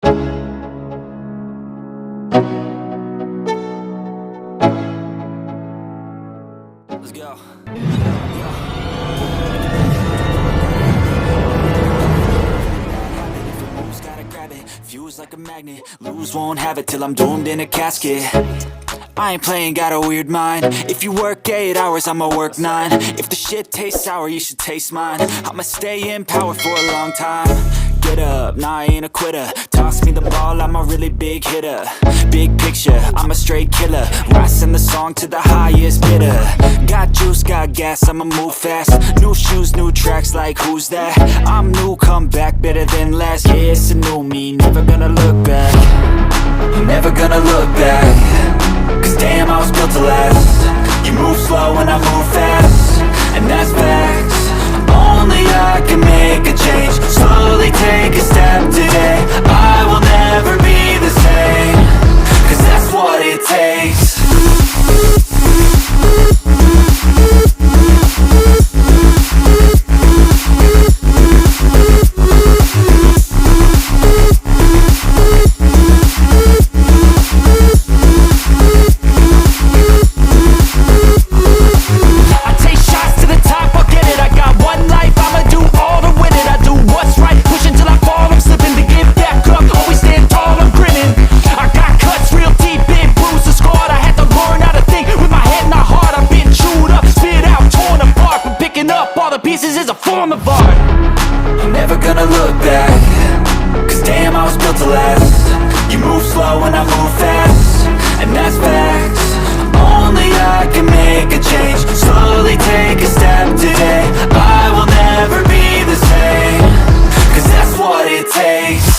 Let's go. Fuse like a magnet, lose, won't have it till I'm doomed in a casket. I ain't playing, got a weird mind. If you work 8 hours, I'ma work 9. If the shit tastes sour, you should taste mine. I'ma stay in power for a long time. Get up, nah, I ain't a quitter. Toss me the ball, I'm a really big hitter. Big picture, I'm a straight killer. Rising the song to the highest bidder. Got juice, got gas, I'ma move fast. New shoes, new tracks, like who's that? I'm new, come back, better than last. Yeah, it's a new me, never gonna look back. Never gonna look back. Cause damn, I was built to last. You move slow and I move fast, and that's facts. Only I can make a change. Slowly take a step today. I will never be the same. Cause that's what it takes. Is a form of art. I'm never gonna look back. Cause damn, I was built to last. You move slow and I move fast, and that's facts. Only I can make a change. Slowly take a step today. I will never be the same. Cause that's what it takes.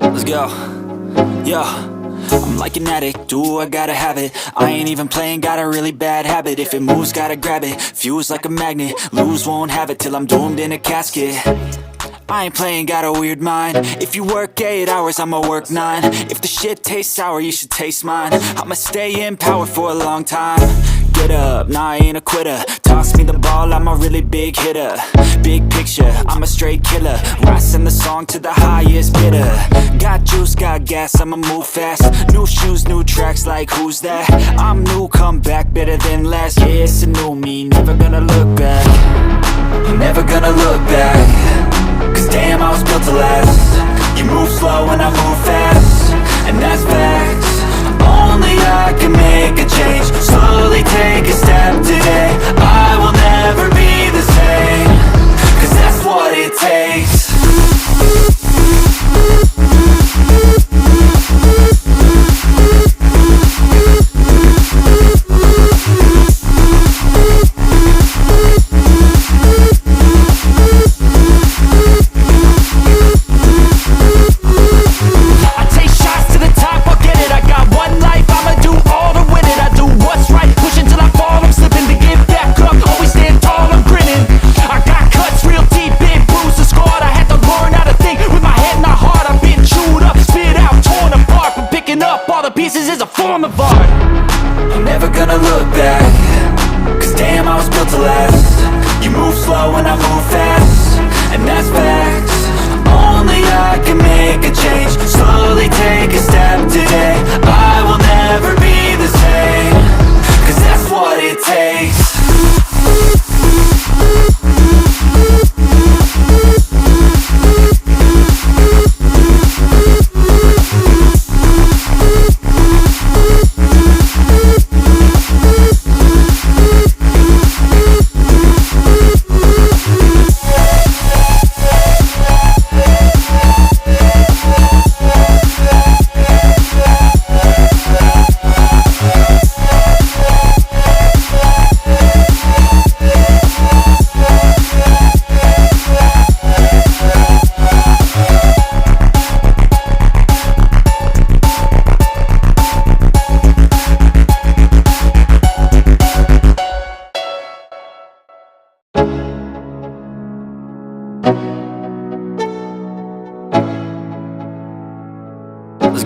Let's go. Yo, I'm like an addict, do I gotta have it. I ain't even playing, got a really bad habit. If it moves, gotta grab it. Fuse like a magnet, lose, won't have it till I'm doomed in a casket. I ain't playing, got a weird mind. If you work 8 hours, I'ma work 9. If the shit tastes sour, you should taste mine. I'ma stay in power for a long time. Get up, nah, I ain't a quitter. Toss me the ball, I'm a really big hitter. Big picture, I'm a straight killer. Rising the song to the highest bidder. Got juice, got gas, I'ma move fast. New shoes, new tracks, like who's that? I'm new, come back, better than last. Yeah, it's a new me, never gonna look back. Never gonna look back. Cause damn, I was built to last. You move slow and I move fast, and that's facts. Only I can make a change. Slowly take a step today. I will never be the same. Cause that's what it takes. Push until I fall, I'm slipping.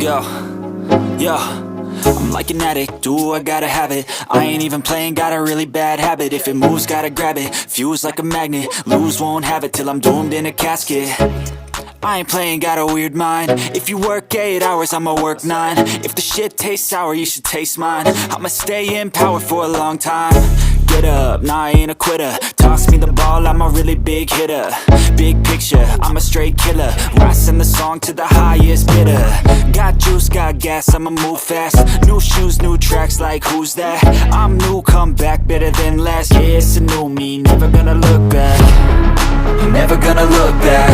go. Yeah, I'm like an addict, do I gotta have it. I ain't even playing, got a really bad habit. If it moves, gotta grab it, fuse like a magnet. Lose, won't have it till I'm doomed in a casket. I ain't playing, got a weird mind. If you work 8 hours, I'ma work 9. If the shit tastes sour, you should taste mine. I'ma stay in power for a long time. Get up, nah, I ain't a quitter. Toss me the ball, I'm a really big hitter. Big picture, I'm a straight killer. I send the song to the highest bidder. Got juice, got gas, I'ma move fast. New shoes, new tracks, like who's that? I'm new, come back, better than last. Yeah, it's a new me, never gonna look back. Never gonna look back.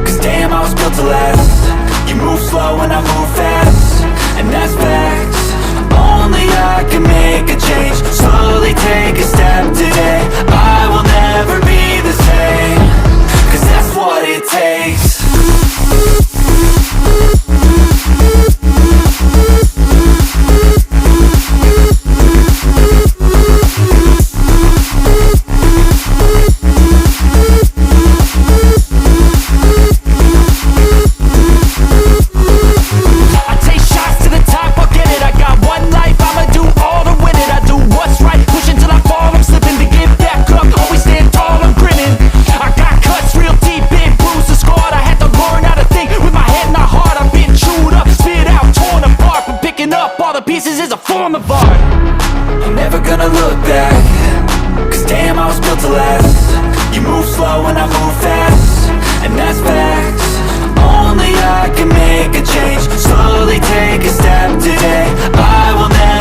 Cause damn, I was built to last. You move slow and I move fast, and that's facts. Only I can make a change. Slowly take a step today. I will never be the same. Cause that's what it takes. Pieces is a form of art. I'm never gonna look back. Cause damn, I was built to last. You move slow and I move fast, and that's facts. Only I can make a change. Slowly take a step today. I will never